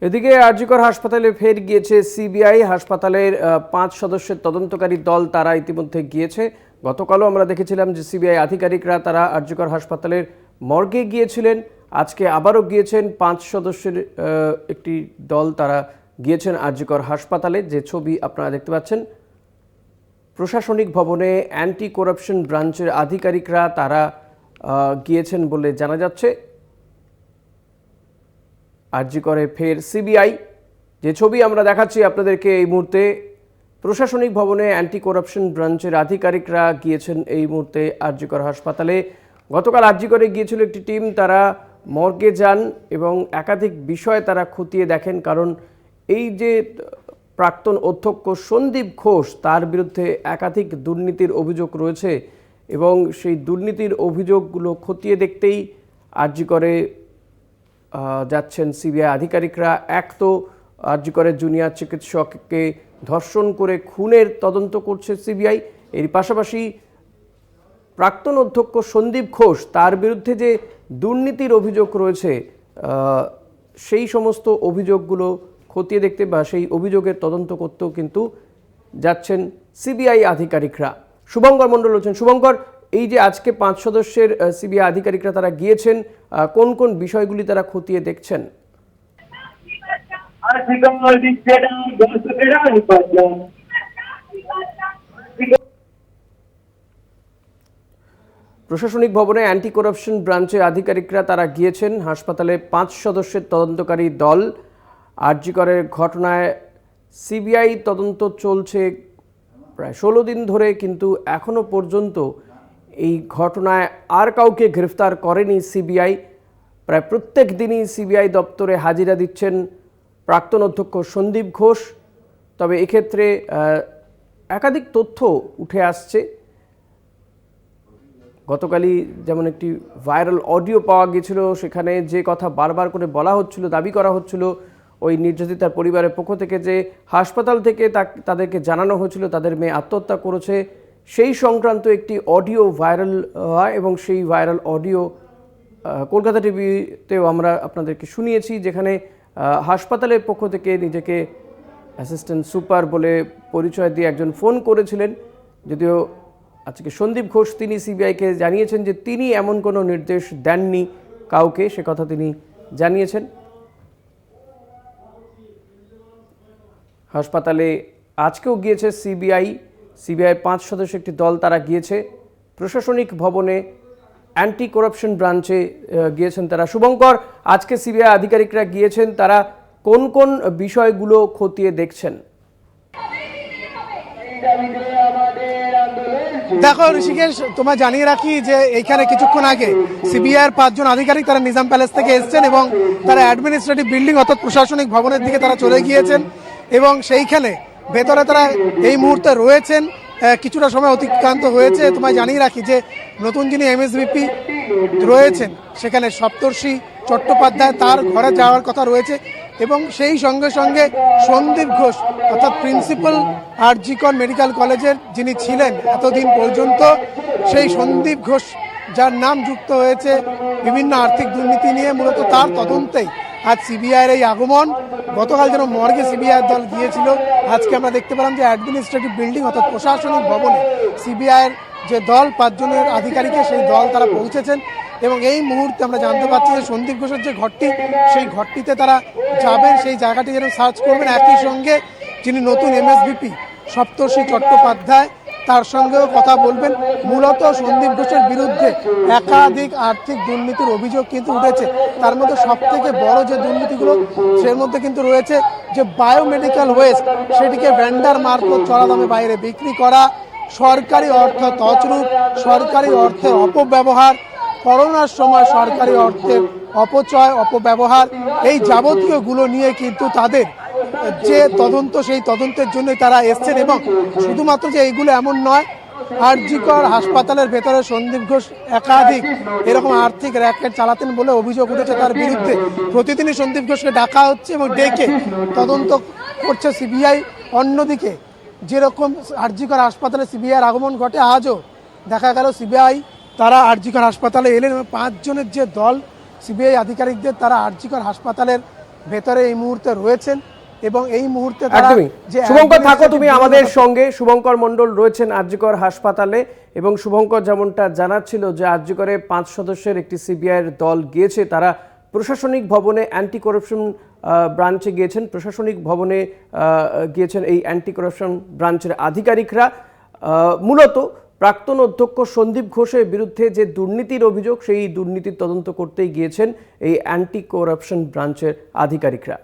এদিকে আরজিকর হাসপাতালে ফের গিয়েছে সিবিআই। হাসপাতালের ৫ সদস্যের তদন্তকারী দল তারা ইতিমধ্যে গিয়েছে। গতকালও আমরা দেখেছিলাম যে সিবিআই আধিকারিকরা তারা আরজিকর হাসপাতালের মর্গে গিয়েছিলেন। আজকে আবারও গিয়েছেন ৫ সদস্যের একটি দল, তারা গিয়েছেন আরজিকর হাসপাতালে। যে ছবি আপনারা দেখতে পাচ্ছেন, প্রশাসনিক ভবনে অ্যান্টি করাপশন ব্রাঞ্চের আধিকারিকরা তারা গিয়েছেন বলে জানা যাচ্ছে। আরজিকরে ফের সিবিআই, যে ছবি আমরা দেখাচ্ছি আপনাদেরকে এই মুহূর্তে, প্রশাসনিক ভবনে অ্যান্টি করাপশন ব্রাঞ্চের আধিকারিকরা গিয়েছেন এই মুহূর্তে আরজিকর হাসপাতালে। গতকাল আরজিকরে গিয়েছিল একটি টিম, তারা মর্গে যান এবং একাধিক বিষয় তারা খতিয়ে দেখেন। কারণ এই যে প্রাক্তন অধ্যক্ষ সন্দীপ ঘোষ, তার বিরুদ্ধে একাধিক দুর্নীতির অভিযোগ রয়েছে এবং সেই দুর্নীতির অভিযোগগুলো খতিয়ে দেখতেই আরজিকরে যাচ্ছেন সিবিআই আধিকারিকরা। এক তো আরজিকরের জুনিয়র চিকিৎসককে ধর্ষণ করে খুনের তদন্ত করছে সিবিআই, এর পাশাপাশি প্রাক্তন অধ্যক্ষ সন্দীপ ঘোষ, তার বিরুদ্ধে যে দুর্নীতির অভিযোগ রয়েছে সেই সমস্ত অভিযোগগুলো খতিয়ে দেখতে বা সেই অভিযোগের তদন্ত করতেও কিন্তু যাচ্ছেন সিবিআই আধিকারিকরা। শুভঙ্কর মণ্ডল রয়েছেন। শুভঙ্কর, এই যে আজকে ৫ সদস্যের সিবিআই আধিকারিকরা তারা গিয়েছেন, কোন কোন বিষয়গুলি তারা খতিয়ে দেখছেন? প্রশাসনিক ভবনে অ্যান্টি করাপশন ব্রাঞ্চের আধিকারিকরা তারা গিয়েছেন হাসপাতালে। ৫ সদস্যের তদন্তকারী দল। আরজিকরের ঘটনায় সিবিআই তদন্ত চলছে প্রায় ১৬ দিন ধরে, কিন্তু এখনো পর্যন্ত এই ঘটনায় আর কাউকে গ্রেফতার করেনি সিবিআই। প্রায় প্রত্যেক দিনই সিবিআই দপ্তরে হাজিরা দিচ্ছেন প্রাক্তন অধ্যক্ষ সন্দীপ ঘোষ। তবে এক্ষেত্রে একাধিক তথ্য উঠে আসছে। গতকালই যেমন একটি ভাইরাল অডিও পাওয়া গিয়েছিল, সেখানে যে কথা বারবার করে বলা হচ্ছিল, দাবি করা হচ্ছিল ওই নির্যাতিতার পরিবারের পক্ষ থেকে, যে হাসপাতাল থেকে তাদেরকে জানানো হয়েছিল তাদের মেয়ে আত্মহত্যা করেছে, সেই সংক্রান্ত একটি অডিও ভাইরাল হয় এবং সেই ভাইরাল অডিও কলকাতা টিভিতেও আমরা আপনাদেরকে শুনিয়েছি, যেখানে হাসপাতালের পক্ষ থেকে নিজেকে অ্যাসিস্ট্যান্ট সুপার বলে পরিচয় দিয়ে একজন ফোন করেছিলেন। যদিও আজকে সন্দীপ ঘোষ তিনি সিবিআইকে জানিয়েছেন যে তিনি এমন কোনো নির্দেশ দেননি কাউকে, সে কথা তিনি জানিয়েছেন। হাসপাতালে আজকেও গিয়েছে সিবিআই। ৫ সদস্য একটি দল তারা গিয়েছে প্রশাসনিক ভবনে, অ্যান্টি করাপশন ব্রাঞ্চে গিয়েছেন তারা। শুভঙ্কর, আজকে সিবিআই আধিকারিকরা গিয়েছেন, তারা কোন কোন বিষয়গুলো খতিয়ে দেখছেন? দেখো ঋষিকেশ, তোমায় জানিয়ে রাখি যে এইখানে কিছুক্ষণ আগে সিবিআইয়ের ৫ জন আধিকারিক তারা নিজাম প্যালেস থেকে এসেছেন এবং তারা অ্যাডমিনিস্ট্রেটিভ বিল্ডিং অর্থাৎ প্রশাসনিক ভবনের দিকে তারা চলে গিয়েছেন এবং সেইখানে ভেতরে তারা এই মুহূর্তে রয়েছেন। কিছুটা সময় অতিক্রান্ত হয়েছে। তোমায় জানিয়ে রাখি যে নতুন যিনি এমএসভিপি রয়েছেন সেখানে সপ্তর্ষি চট্টোপাধ্যায়, তার ঘরে যাওয়ার কথা রয়েছে এবং সেই সঙ্গে সঙ্গে সন্দীপ ঘোষ অর্থাৎ প্রিন্সিপাল আরজিকর মেডিকেল কলেজের যিনি ছিলেন এতদিন পর্যন্ত, সেই সন্দীপ ঘোষ যার নাম যুক্ত হয়েছে বিভিন্ন আর্থিক দুর্নীতি নিয়ে, মূলত তার তদন্তেই আজ সিবিআইয়ের এই আগমন। গতকাল যেন মর্গে সিবিআইয়ের দল গিয়েছিল, আজকে আমরা দেখতে পেলাম যে অ্যাডমিনিস্ট্রেটিভ বিল্ডিং অর্থাৎ প্রশাসনিক ভবনে সিবিআইয়ের যে দল ৫ জনের আধিকারিকের সেই দল তারা পৌঁছেছেন এবং এই মুহূর্তে আমরা জানতে পারছি যে সন্দীপ ঘোষের যে ঘরটি, সেই ঘরটিতে তারা যাবেন, সেই জায়গাটি যেন সার্চ করবেন। একই সঙ্গে যিনি নতুন এমএসভিপি সপ্তর্ষি চট্টোপাধ্যায়, তার সঙ্গেও কথা বলবেন। মূলত সন্দীপ ঘোষের বিরুদ্ধে একাধিক আর্থিক দুর্নীতির অভিযোগ কিন্তু উঠেছে। তার মধ্যে সবথেকে বড় যে দুর্নীতিগুলো, সের মধ্যে কিন্তু রয়েছে যে বায়োমেডিক্যাল ওয়েস্ট সেটিকে ভেন্ডার মারফত চড়া দামে বাইরে বিক্রি করা, সরকারি অর্থ তছরূপ, সরকারি অর্থের অপব্যবহার, করোনার সময় সরকারি অর্থের অপচয় অপব্যবহার, এই যাবতীয়গুলো নিয়ে কিন্তু তাদের যে তদন্ত, সেই তদন্তের জন্যই তারা এসছেন। এবং শুধুমাত্র যে এইগুলো এমন নয়, আরজিকর হাসপাতালের ভেতরে সন্দীপ ঘোষ একাধিক এরকম আর্থিক র্যাকেট চালাতেন বলে অভিযোগ উঠেছে তার বিরুদ্ধে। প্রতিদিনই সন্দীপ ঘোষকে ডাকা হচ্ছে এবং ডেকে তদন্ত করছে সিবিআই। অন্যদিকে যেরকম আরজিকর হাসপাতালে সিবিআইয়ের আগমন ঘটে, আজও দেখা গেল সিবিআই তারা আরজিকর হাসপাতালে এলেন এবং ৫ জনের যে দল সিবিআই আধিকারিকদের, তারা আরজিকর হাসপাতালের ভেতরে এই মুহূর্তে রয়েছেন এবং এই মুহূর্তে তারা একদমই যে শুভঙ্কর থাকো তুমি administrative আমাদের building সঙ্গে। শুভঙ্কর মণ্ডল রয়েছেন আরজিকর হাসপাতালে এবং শুভঙ্কর যেমনটা জানাচ্ছিল যে আরজিকরে 5 সদস্যের একটি সিবিআইয়ের দল গিয়েছে, তারা প্রশাসনিক ভবনে অ্যান্টি করাপশন ব্রাঞ্চে গিয়েছেন। প্রশাসনিক ভবনে গিয়েছেন এই অ্যান্টি করাপশন ব্রাঞ্চের আধিকারিকরা। মূলত প্রাক্তন অধ্যক্ষ সন্দীপ ঘোষের বিরুদ্ধে যে দুর্নীতির অভিযোগ, সেই দুর্নীতির তদন্ত করতেই গিয়েছেন এই অ্যান্টি করাপশন ব্রাঞ্চের আধিকারিকরা।